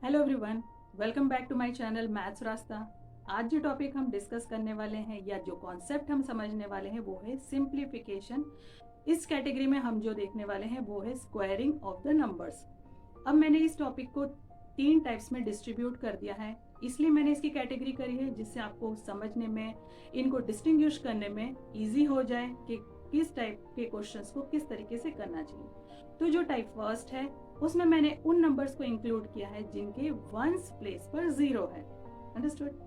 Hello everyone, welcome back to my channel maths Rasta. आज जो topic हम डिस्कस करने वाले हैं या जो कॉन्सेप्ट हम समझने वाले हैं वो है सिंप्लीफिकेशन। इस कैटेगरी में हम जो देखने वाले हैं वो है स्क्वायरिंग ऑफ द नंबर्स। अब मैंने इस टॉपिक को 3 टाइप्स में डिस्ट्रीब्यूट कर दिया है, इसलिए मैंने इसकी कैटेगरी करी है जिससे आपको समझने में, इनको डिस्टिंग्विश करने में ईजी हो जाए कि किस टाइप के क्वेश्चंस को किस तरीके से करना चाहिए। तो जो टाइप फर्स्ट है उसमें मैंने उन नंबर्स को इंक्लूड किया है जिनके वंस प्लेस पर 0 है। अंडरस्टूड।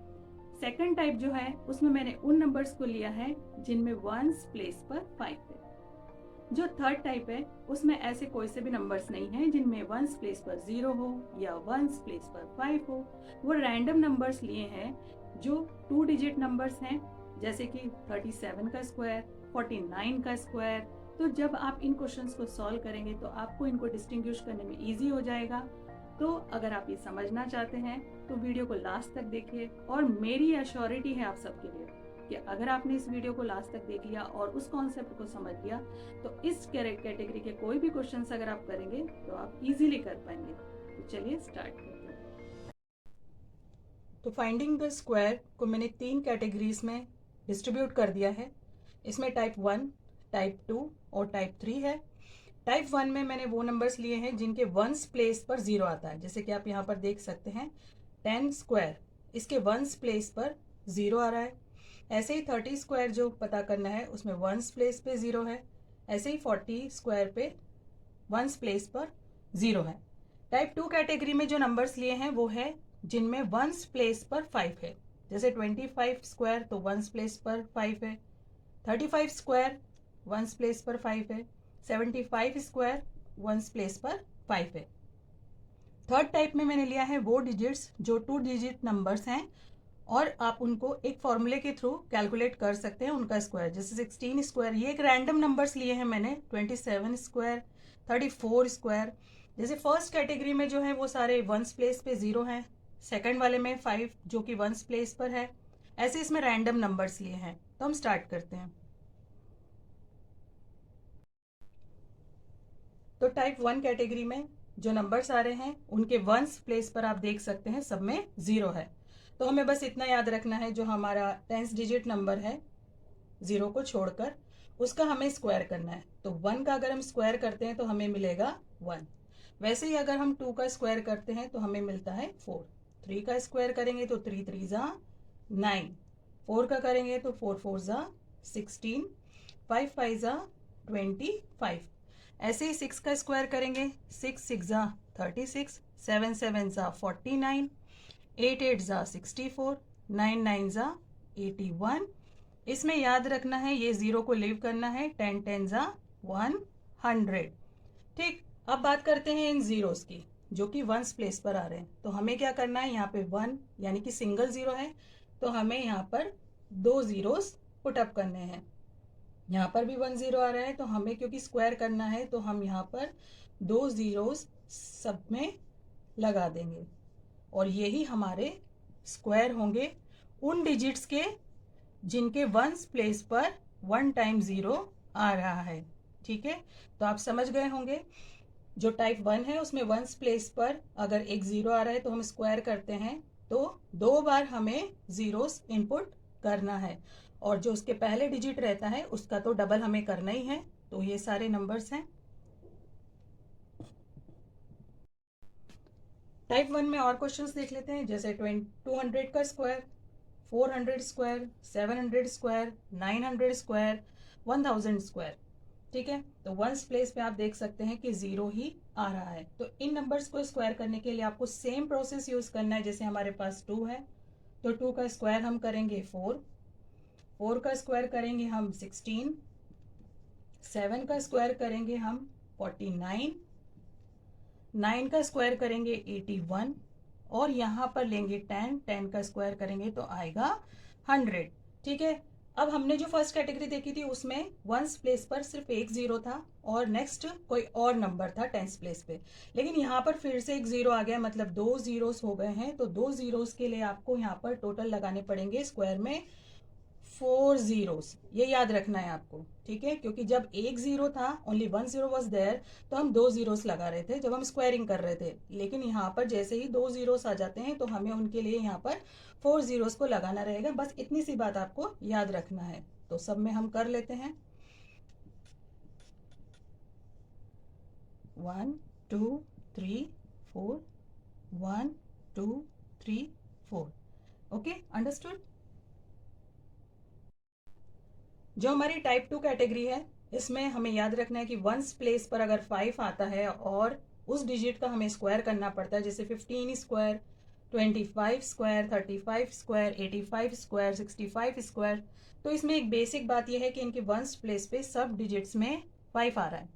सेकंड टाइप जो है उसमें मैंने उन नंबर्स को लिया है जिनमें वंस प्लेस पर 5 है। जो थर्ड टाइप है उसमें ऐसे कोई से भी नंबर्स नहीं है जिनमें वंस प्लेस पर 0 हो या वंस प्लेस पर 5 हो। वो रैंडम नंबर्स लिए हैं जो 2 डिजिट नंबर्स हैं, जैसे कि 37 का स्क्वायर, 49 का स्क्वायर। तो जब आप इन क्वेश्चंस को सॉल्व करेंगे तो आपको इनको डिस्टिंग्विश करने में इजी हो जाएगा। तो अगर आप ये समझना चाहते हैं तो वीडियो को लास्ट तक देखिए, और मेरी एश्योरिटी है आप सबके लिए कि अगर आपने इस वीडियो को लास्ट तक देख लिया और उस कॉन्सेप्ट को समझ लिया तो इस कैटेगरी के कोई भी क्वेश्चंस अगर आप करेंगे तो आप इजीली कर पाएंगे। तो चलिए स्टार्ट करते हैं। तो फाइंडिंग द स्क्वायर को मैंने 3 कैटेगरीज में डिस्ट्रीब्यूट कर दिया है। इसमें टाइप 1, टाइप 2 और टाइप 3 है। टाइप 1 में मैंने वो नंबर्स लिए हैं जिनके वंस प्लेस पर 0 आता है, जैसे कि आप यहाँ पर देख सकते हैं 10 स्क्वायर, इसके वंस प्लेस पर 0 आ रहा है। ऐसे ही 30 स्क्वायर जो पता करना है उसमें वंस प्लेस पे 0 है। ऐसे ही 40 स्क्वायर पे वंस प्लेस पर 0 है। टाइप 2 कैटेगरी में जो नंबर्स लिए हैं वो है जिनमें वंस प्लेस पर 5 है, जैसे 25 स्क्वायर तो वंस प्लेस पर 5 है, 35 स्क्वायर वंस प्लेस पर 5 है, 75 स्क्वायर वंस प्लेस पर 5 है। थर्ड टाइप में मैंने लिया है वो डिजिट्स जो 2 डिजिट नंबर्स हैं और आप उनको एक फॉर्मूले के थ्रू कैलकुलेट कर सकते हैं उनका स्क्वायर, जैसे 16 स्क्वायर। ये एक रैंडम नंबर्स लिए हैं मैंने, 27 स्क्वायर, 34 स्क्वायर। जैसे फर्स्ट कैटेगरी में जो है वो सारे वंस प्लेस पे 0 हैं, सेकंड वाले में 5 जो कि वंस प्लेस पर है। ऐसे इसमें रैंडम नंबर्स लिए हैं। तो हम स्टार्ट करते हैं। तो टाइप 1 कैटेगरी में जो नंबर्स आ रहे हैं उनके वंस प्लेस पर आप देख सकते हैं सब में 0 है। तो हमें बस इतना याद रखना है, जो हमारा 10 डिजिट नंबर है 0 को छोड़कर उसका हमें स्क्वायर करना है। तो 1 का अगर हम स्क्वायर करते हैं तो हमें मिलेगा 1। वैसे ही अगर हम 2 का स्क्वायर करते हैं तो हमें मिलता है 4। 3 का स्क्वायर करेंगे तो 3 3 जा 9, 4 का करेंगे तो 4 4 जा 16, 5 5 जा 25। ऐसे ही 6 का स्क्वायर करेंगे, 6 6 जा 36, 7 7 जा 49, 8 8 जा 64, 9 9 जा 81। इसमें याद रखना है ये 0 को लीव करना है, 10 10 जा 100। ठीक, अब बात करते हैं इन जीरोस की जो कि वंस प्लेस पर आ रहे हैं। तो हमें क्या करना है, यहाँ पे 1 यानी कि सिंगल 0 है तो हमें यहाँ पर 2 जीरोस पुटअप करने हैं। यहाँ पर भी 1 0 आ रहा है तो हमें क्योंकि स्क्वायर करना है तो हम यहाँ पर 2 जीरोस सब में लगा देंगे, और यही हमारे स्क्वायर होंगे उन डिजिट्स के जिनके वंस प्लेस पर 1 टाइम 0 आ रहा है। ठीक है, तो आप समझ गए होंगे। जो टाइप 1 है उसमें वंस प्लेस पर अगर एक 0 आ रहा है तो हम स्क्वायर करते हैं तो 2 बार हमें जीरोस इनपुट करना है, और जो उसके पहले डिजिट रहता है उसका तो डबल हमें करना ही है। तो ये सारे नंबर्स हैं। टाइप 1 में और क्वेश्चंस देख लेते हैं, जैसे 200 का square, 400 square, 700 square, 900 square, 1000 square. ठीक है, तो वंस प्लेस पे आप देख सकते हैं कि 0 ही आ रहा है। तो इन नंबर्स को स्क्वायर करने के लिए आपको सेम प्रोसेस यूज करना है। जैसे हमारे पास 2 है तो 2 का स्क्वायर हम करेंगे 4, 4 का स्क्वायर करेंगे हम 16, 7 का स्क्वायर करेंगे हम 49, 9 का स्क्वायर करेंगे 81, और यहाँ पर लेंगे 10, 10 का स्क्वायर करेंगे तो आएगा 100। ठीक है, अब हमने जो फर्स्ट कैटेगरी देखी थी उसमें वंस प्लेस पर सिर्फ एक 0 था और नेक्स्ट कोई और नंबर था टेंस प्लेस पे, लेकिन यहाँ पर फिर से एक 0 आ गया, मतलब 2 जीरोस हो गए हैं। तो 2 जीरोस के लिए आपको यहाँ पर टोटल लगाने पड़ेंगे स्क्वायर में 4 zeros, ये याद रखना है आपको, ठीक है, क्योंकि जब एक जीरो था, ओनली 1 जीरो वॉज देयर, तो हम 2 जीरोस लगा रहे थे जब हम स्क्वायरिंग कर रहे थे। लेकिन यहाँ पर जैसे ही 2 जीरोस आ जाते हैं तो हमें उनके लिए यहाँ पर 4 जीरोस को लगाना रहेगा। बस इतनी सी बात आपको याद रखना है। तो सब में हम कर लेते हैं। 1 2 3 4, 1 2 3 4। Okay, understood. जो हमारी टाइप 2 कैटेगरी है, इसमें हमें याद रखना है कि वंस प्लेस पर अगर 5 आता है और उस डिजिट का हमें स्क्वायर करना पड़ता है, जैसे 15 square, 25 square, 35 square, 85 square, 65 square, तो इसमें एक बेसिक बात यह है कि इनके वंस प्लेस पे सब डिजिट्स में 5 आ रहा है।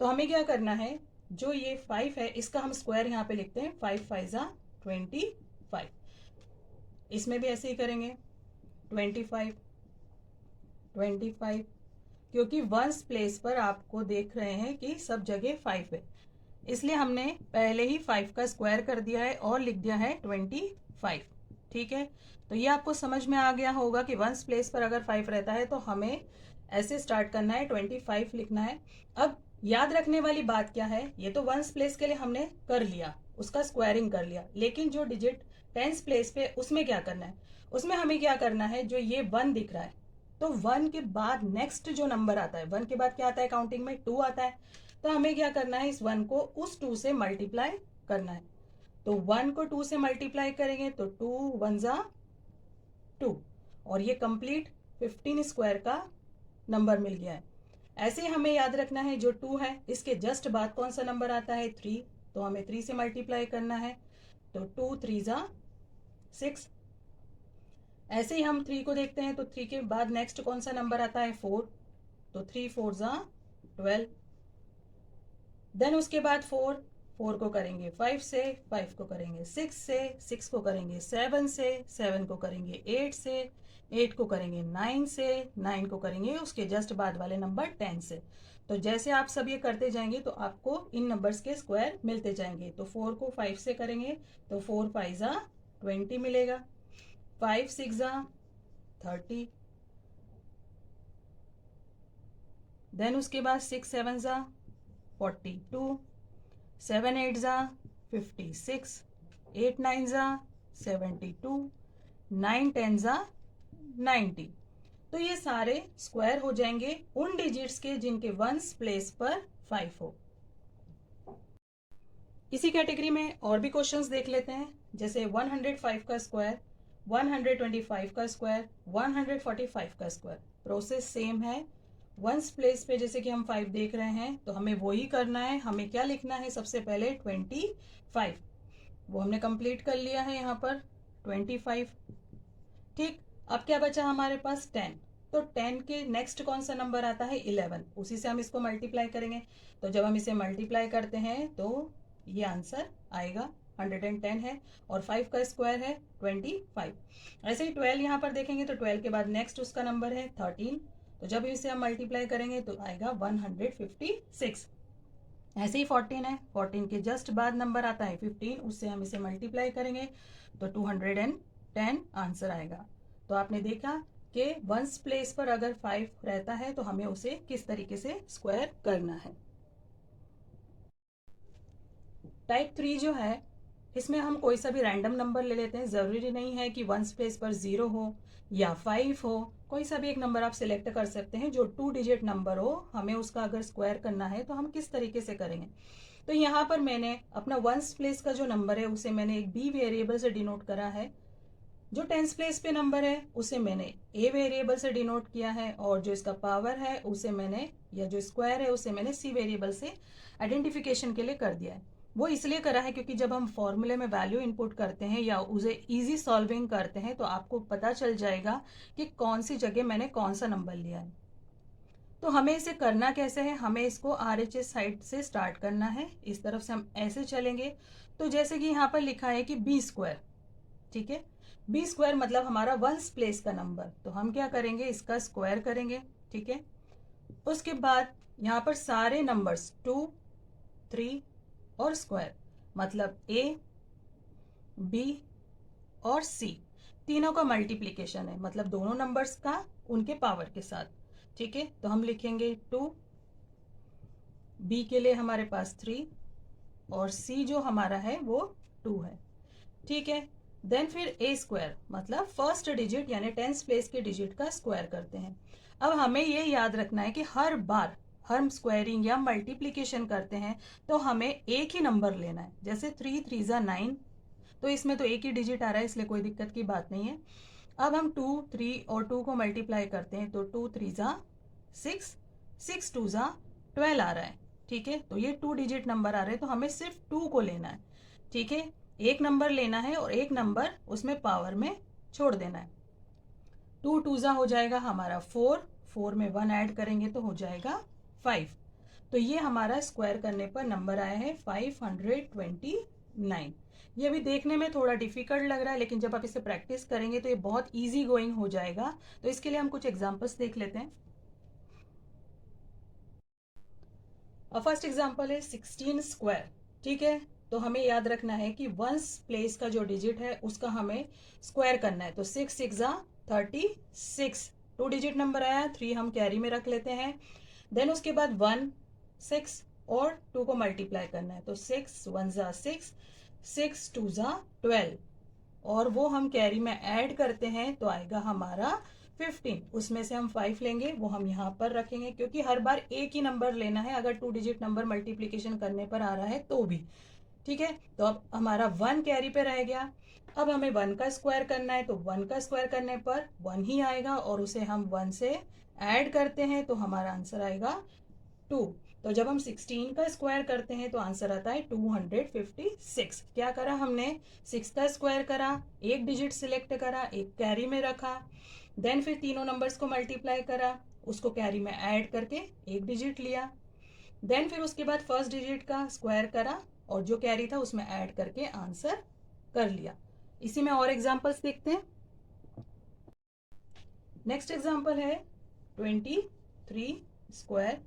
तो हमें क्या करना है, जो ये 5 है इसका हम स्क्वायर यहाँ पे लिखते हैं, 5 5 जा 25। इसमें भी ऐसे ही करेंगे, 25 25, क्योंकि वंस प्लेस पर आपको देख रहे हैं कि सब जगह 5 है, इसलिए हमने पहले ही 5 का स्क्वायर कर दिया है और लिख दिया है 25। ठीक है, तो ये आपको समझ में आ गया होगा कि वंस प्लेस पर अगर 5 रहता है तो हमें ऐसे स्टार्ट करना है, 25 लिखना है। अब याद रखने वाली बात क्या है, ये तो वंस प्लेस के लिए हमने कर लिया, उसका स्क्वायरिंग कर लिया, लेकिन जो डिजिट टेंस प्लेस पे उसमें क्या करना है, उसमें हमें क्या करना है, जो ये 1 दिख रहा है, तो 1 के बाद नेक्स्ट जो नंबर आता है, 1 के बाद क्या आता है काउंटिंग में, 2 आता है, तो हमें क्या करना है, इस 1 को उस 2 से मल्टीप्लाई करना है। तो 1 को 2 से मल्टीप्लाई करेंगे तो 2 1 जा 2, और ये कंप्लीट 15 स्क्वायर का नंबर मिल गया है। ऐसे ही हमें याद रखना है, जो 2 है इसके जस्ट बाद कौन सा नंबर आता है, 3, तो हमें 3 से मल्टीप्लाई करना है, तो 2 3 जा 6। ऐसे ही हम 3 को देखते हैं, तो 3 के बाद नेक्स्ट कौन सा नंबर आता है, 4, तो 3 4 जा 12। देन उसके बाद 4 4 को करेंगे 5 से, 5 को करेंगे 6 से, 6 को करेंगे 7 से, 7 को करेंगे 8 से, 8 को करेंगे 9 से, 9 को करेंगे उसके जस्ट बाद वाले नंबर 10 से। तो जैसे आप सब ये करते जाएंगे तो आपको इन नंबर्स के स्क्वायर मिलते जाएंगे। तो 4 को 5 से करेंगे तो 4 5 जा 20 मिलेगा, 5 6 जा 30, देन उसके बाद 6 7 जा 42, 7 8 जा 56, 8 9 जा 72, 9 10 जा 90। तो ये सारे स्क्वायर हो जाएंगे उन डिजिट्स के जिनके वंस प्लेस पर 5 हो। इसी कैटेगरी में और भी क्वेश्चंस देख लेते हैं, जैसे 105 का स्क्वायर, 125 का स्क्वायर, 145 का स्क्वायर। प्रोसेस सेम है, वंस प्लेस पे जैसे कि हम 5 देख रहे हैं तो हमें वही करना है। हमें क्या लिखना है, सबसे पहले 25, वो हमने कंप्लीट कर लिया है यहाँ पर 25। ठीक, अब क्या बचा हमारे पास 10, तो 10 के नेक्स्ट कौन सा नंबर आता है, 11, उसी से हम इसको मल्टीप्लाई करेंगे। तो जब हम इसे मल्टीप्लाई करते हैं तो ये आंसर आएगा 110 है, और 5 का स्क्वायर है 25। ऐसे ही 12 यहाँ पर देखेंगे तो 12 के बाद नेक्स्ट उसका नंबर है 13, तो जब इसे हम मल्टीप्लाई करेंगे तो आएगा 156। ऐसे ही 14 है, 14 के जस्ट बाद नंबर आता है 15, उससे हम इसे मल्टीप्लाई करेंगे तो 210 आंसर आएगा। तो आपने देखा कि वंस प्लेस पर अगर 5 रहता है तो हमें उसे किस तरीके से स्क्वायर करना है। टाइप 3 जो है, इसमें हम कोई सा भी रैंडम नंबर ले लेते हैं। ज़रूरी नहीं है कि वंस प्लेस पर 0 हो या 5 हो, कोई सा भी एक नंबर आप सिलेक्ट कर सकते हैं जो 2 डिजिट नंबर हो। हमें उसका अगर स्क्वायर करना है तो हम किस तरीके से करेंगे, तो यहाँ पर मैंने अपना वंस प्लेस का जो नंबर है उसे मैंने एक बी वेरिएबल से डिनोट करा है, जो टेंस प्लेस पे नंबर है उसे मैंने ए वेरिएबल से डिनोट किया है, और जो इसका पावर है उसे मैंने, या जो स्क्वायर है उसे मैंने सी वेरिएबल से आइडेंटिफिकेशन के लिए कर दिया है। वो इसलिए करा है क्योंकि जब हम फॉर्मूले में वैल्यू इनपुट करते हैं या उसे इजी सॉल्विंग करते हैं तो आपको पता चल जाएगा कि कौन सी जगह मैंने कौन सा नंबर लिया है। तो हमें इसे करना कैसे है, हमें इसको RHS साइड से स्टार्ट करना है। इस तरफ से हम ऐसे चलेंगे, तो जैसे कि यहाँ पर लिखा है कि बी स्क्वायर, ठीक है, बी स्क्वायर मतलब हमारा वंस प्लेस का नंबर, तो हम क्या करेंगे, इसका स्क्वायर करेंगे। ठीक है, उसके बाद यहाँ पर सारे नंबर्स 2 3 और स्क्वायर, मतलब A B और C तीनों का मल्टीप्लीकेशन है, मतलब दोनों नंबर्स का उनके पावर के साथ। ठीक है, तो हम लिखेंगे 2, बी के लिए हमारे पास 3 और सी जो हमारा है वो 2 है। ठीक है, देन फिर ए स्क्वायर मतलब फर्स्ट डिजिट यानी 10th प्लेस के डिजिट का स्क्वायर करते हैं। अब हमें ये याद रखना है कि हर बार हम स्क्वायरिंग या मल्टीप्लीकेशन करते हैं तो हमें एक ही नंबर लेना है। जैसे 3 3 ज़ा 9, तो इसमें तो एक ही डिजिट आ रहा है इसलिए कोई दिक्कत की बात नहीं है। अब हम 2 3 और 2 को मल्टीप्लाई करते हैं तो 2 3 ज़ा 6, 6 2 ज़ा 12 आ रहा है। ठीक है, तो ये 2 डिजिट नंबर आ रहे हैं तो हमें सिर्फ 2 को लेना है। ठीक है, एक नंबर लेना है और एक नंबर उसमें पावर में छोड़ देना है। 2 2 ज़ा हो जाएगा हमारा 4, 4 में 1 ऐड करेंगे तो हो जाएगा 5। तो ये हमारा स्क्वायर करने पर नंबर आया है 529। ये अभी देखने में थोड़ा डिफिकल्ट लग रहा है लेकिन जब आप इसे प्रैक्टिस करेंगे तो ये बहुत इजी गोइंग हो जाएगा। तो इसके लिए हम कुछ एग्जांपल्स देख लेते हैं। फर्स्ट एग्जांपल है 16 स्क्वायर। ठीक है, तो हमें याद रखना है कि वंस प्लेस का जो डिजिट है उसका हमें स्क्वायर करना है। तो 6 6 ज़ा 36, 2 डिजिट नंबर आया, 3 हम कैरी में रख लेते हैं। देन उसके बाद 1 6 और 2 को मल्टीप्लाई करना है तो 6 1 ज़ा 6, 6 2 ज़ा 12 और वो हम कैरी में ऐड करते हैं तो आएगा हमारा 15। उसमें से हम 5 लेंगे, वो हम यहाँ पर रखेंगे क्योंकि हर बार एक ही नंबर लेना है अगर 2 डिजिट नंबर मल्टीप्लीकेशन करने पर आ रहा है तो भी। ठीक है, तो अब हमारा 1 कैरी पे रह गया। अब हमें 1 का स्क्वायर करना है तो 1 का स्क्वायर करने पर 1 ही आएगा और उसे हम 1 से ऐड करते हैं तो हमारा आंसर आएगा 2। तो जब हम 16 का स्क्वायर करते हैं तो आंसर आता है 256। क्या करा हमने, 6 का स्क्वायर करा, एक डिजिट सिलेक्ट करा, एक कैरी में रखा, देन फिर तीनों नंबर्स को मल्टीप्लाई करा, उसको कैरी में ऐड करके एक डिजिट लिया, देन फिर उसके बाद फर्स्ट डिजिट का स्क्वायर करा और जो कैरी था उसमें ऐड करके आंसर कर लिया। इसी में और एग्जांपल्स देखते हैं। नेक्स्ट एग्जांपल है 23 स्क्वायर।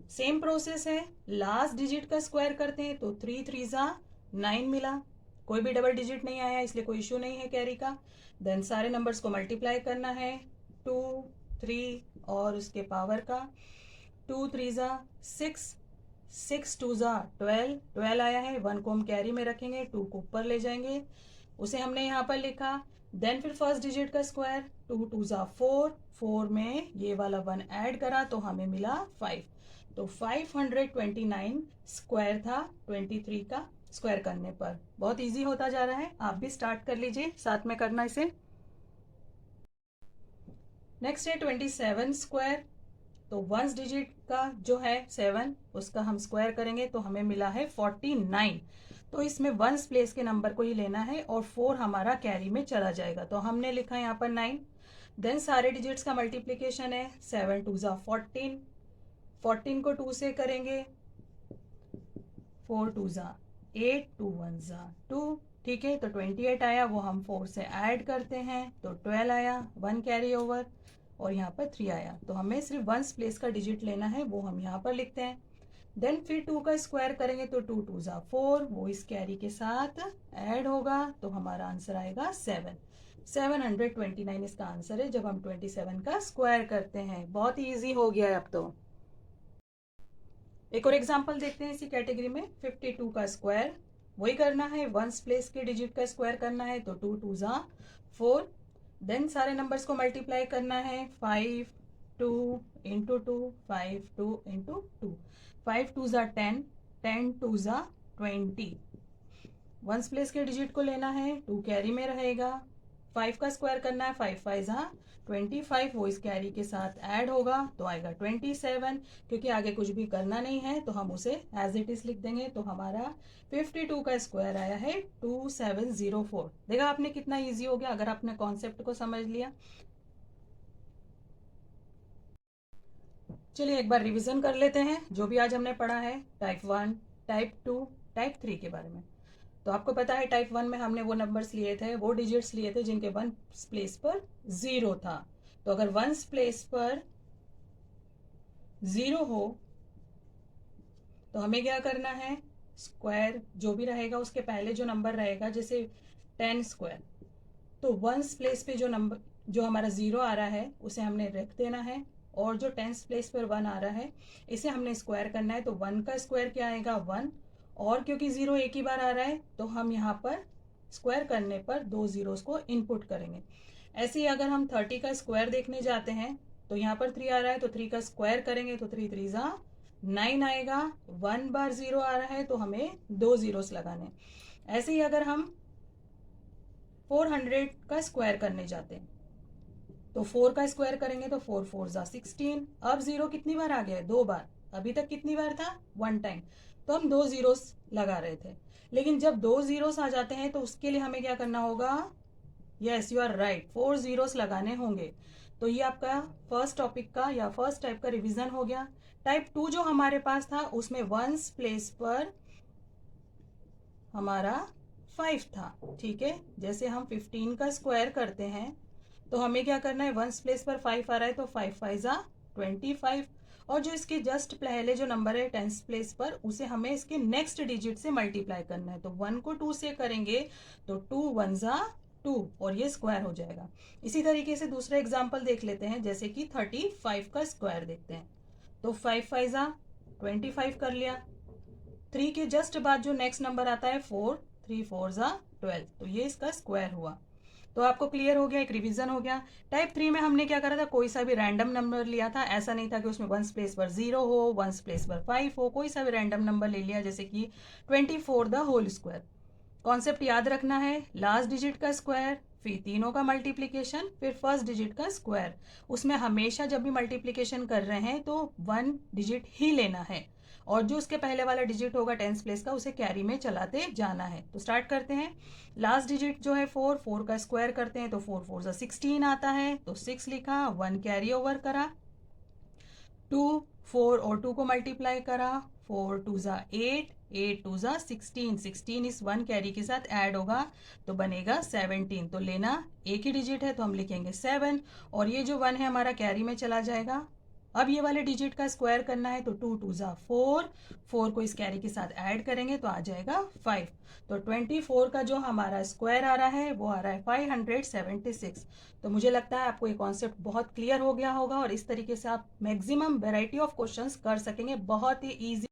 सेम प्रोसेस है, लास्ट डिजिट का स्क्वायर करते हैं तो 3 3 ज़ा 9 मिला, कोई भी डबल डिजिट नहीं आया इसलिए कोई इशू नहीं है कैरी का। देन सारे नंबर्स को मल्टीप्लाई करना है, 2 3 और उसके पावर का, 2 3 ज़ा 6, 6 2 ज़ा 12, 12 आया है, 1 को हम कैरी में रखेंगे, 2 को ऊपर ले जाएंगे, उसे हमने यहाँ पर लिखा। देन फिर फर्स्ट डिजिट का स्क्वायर, 2 2 ज़ा 4, 4 में ये वाला 1 ऐड करा तो हमें मिला 5। तो 529 स्क्वायर था 23 का स्क्वायर करने पर। बहुत इजी होता जा रहा है, आप भी स्टार्ट कर लीजिए साथ में करना इसे। नेक्स्ट है 27 स्क्वायर। तो वंस डिजिट का जो है 7 उसका हम स्क्वायर करेंगे तो हमें मिला है 49। तो इसमें वंस प्लेस के नंबर को ही लेना है और 4 हमारा कैरी में चला जाएगा तो हमने लिखा यहाँ पर 9। देन सारे डिजिट्स का मल्टीप्लीकेशन है, 7 2 ज़ा 14, 14 को 2 से करेंगे, 4 2 ज़ा 8, 2 1 ज़ा 2। ठीक है, तो 28 आया, वो हम 4 से ऐड करते हैं तो 12 आया, 1 कैरी ओवर और यहाँ पर 3 आया। तो हमें सिर्फ वंस प्लेस का डिजिट लेना है, वो हम यहाँ पर लिखते हैं। देन फिर 2 का स्क्वायर करेंगे तो 2 2 ज़ा 4, वो इस कैरी के साथ ऐड होगा तो हमारा आंसर आएगा 7। 729 इसका आंसर है जब हम 27 का स्क्वायर करते हैं। बहुत ईजी हो गया है अब तो। एक और एग्जांपल देखते हैं इसी कैटेगरी में, 52 का स्क्वायर। वही करना है, वंस प्लेस के डिजिट का स्क्वायर करना है तो 2 2 ज़ा 4। देन सारे नंबर्स को मल्टीप्लाई करना है, 5 2 इंटू 2, 5 2 इंटू 2, 5 2 ज़ा 10, 10 2 ज़ा 20। वंस प्लेस के डिजिट को लेना है, 2 कैरी में रहेगा, 5 का स्क्वायर करना है, 5 5 ज़ा 25, वो इस कैरी के साथ ऐड होगा तो आएगा 27। क्योंकि आगे कुछ भी करना नहीं है तो हम उसे एज इट इज लिख देंगे तो हमारा 52 का स्क्वायर आया है 2704। देखा आपने कितना इजी हो गया अगर आपने कॉन्सेप्ट को समझ लिया। चलिए एक बार रिवीजन कर लेते हैं जो भी आज हमने पढ़ा है, टाइप 1, टाइप 2, टाइप 3 के बारे में। तो आपको पता है टाइप 1 में हमने वो नंबर्स लिए थे, वो डिजिट्स लिए थे जिनके वन प्लेस पर 0 था। तो अगर वंस प्लेस पर 0 हो तो हमें क्या करना है, स्क्वायर जो भी रहेगा उसके पहले जो नंबर रहेगा, जैसे 10 स्क्वायर, तो वंस प्लेस पे जो नंबर जो हमारा 0 आ रहा है उसे हमने रख देना है, और जो टेंस प्लेस पर 1 आ रहा है इसे हमने स्क्वायर करना है। तो 1 का स्क्वायर क्या आएगा 1, और क्योंकि 0 एक ही बार आ रहा है तो हम यहाँ पर स्क्वायर करने पर 2 ज़ीरोज़ को इनपुट करेंगे। ऐसे ही अगर हम 30 का स्क्वायर देखने जाते हैं तो यहाँ पर 3 आ रहा है तो 3 का स्क्वायर करेंगे तो 3 3 जा 9 आएगा। 1 बार 0 आ रहा है तो हमें 2 ज़ीरोज़ लगाने। ऐसे ही अगर हम 400 का स्क्वायर करने जाते हैं तो 4 का स्क्वायर करेंगे तो 4 4 जा 16। अब 0 कितनी बार आ गया है 2 बार, अभी तक कितनी बार था 1 टाइम, तो हम 2 ज़ीरोज़ लगा रहे थे। लेकिन जब 2 ज़ीरोज़ आ जाते हैं तो उसके लिए हमें क्या करना होगा, yes you are right, 4 zeros लगाने होंगे। तो ये आपका फर्स्ट टॉपिक का या फर्स्ट टाइप का रिवीजन हो गया। टाइप 2 जो हमारे पास था उसमें वंस प्लेस पर हमारा 5 था, ठीक है। जैसे हम 15 का स्क्वायर करते हैं तो हमें क्या करना है, वंस प्लेस पर 5 आ रहा है तो 5 5 जा 25, और जो इसके जस्ट पहले जो नंबर है टेंस प्लेस पर उसे हमें इसके नेक्स्ट डिजिट से मल्टीप्लाई करना है। तो 1 को 2 से करेंगे तो 2 1 जा 2, और ये स्क्वायर हो जाएगा। इसी तरीके से दूसरा एग्जाम्पल देख लेते हैं, जैसे कि 35 का स्क्वायर देखते हैं। तो 5 5 जा 25 कर लिया। 3 के जस्ट बाद जो नेक्स्ट नंबर आता है 4, 3 4 जा 12, तो ये इसका स्क्वायर हुआ। तो आपको क्लियर हो गया, एक रिवीजन हो गया। टाइप 3 में हमने क्या करा था, कोई सा भी रैंडम नंबर लिया था। ऐसा नहीं था कि उसमें वंस प्लेस पर 0 हो, वंस प्लेस पर 5 हो, कोई सा भी रैंडम नंबर ले लिया, जैसे कि 24 द होल स्क्वायर। कॉन्सेप्ट याद रखना है, लास्ट डिजिट का स्क्वायर, फिर तीनों का मल्टीप्लीकेशन, फिर फर्स्ट डिजिट का स्क्वायर। उसमें हमेशा जब भी मल्टीप्लीकेशन कर रहे हैं तो 1 डिजिट ही लेना है, और जो उसके पहले वाला डिजिट होगा टेंस प्लेस का उसे कैरी में चलाते जाना है। तो स्टार्ट करते हैं। लास्ट डिजिट जो है 4, 4 का स्क्वायर करते हैं तो 4 4 जा 16 आता है, तो 6 लिखा, 1 कैरी ओवर करा, 2 4 और 2 को मल्टीप्लाई करा, 4 2 जा 8, 8 2 जा 16, 16 इस 1 कैरी के साथ ऐड होगा तो बनेगा 17। तो लेना एक ही डिजिट है तो हम लिखेंगे 7, और ये जो 1 है हमारा कैरी में चला जाएगा। अब ये वाले डिजिट का स्क्वायर करना है तो 2 2 जा 4, 4 को इस कैरी के साथ ऐड करेंगे तो आ जाएगा 5। तो 24 का जो हमारा स्क्वायर आ रहा है वो आ रहा है 576। तो मुझे लगता है आपको ये कॉन्सेप्ट बहुत क्लियर हो गया होगा, और इस तरीके से आप मैक्सिमम वेराइटी ऑफ क्वेश्चंस कर सकेंगे, बहुत ही ईजी।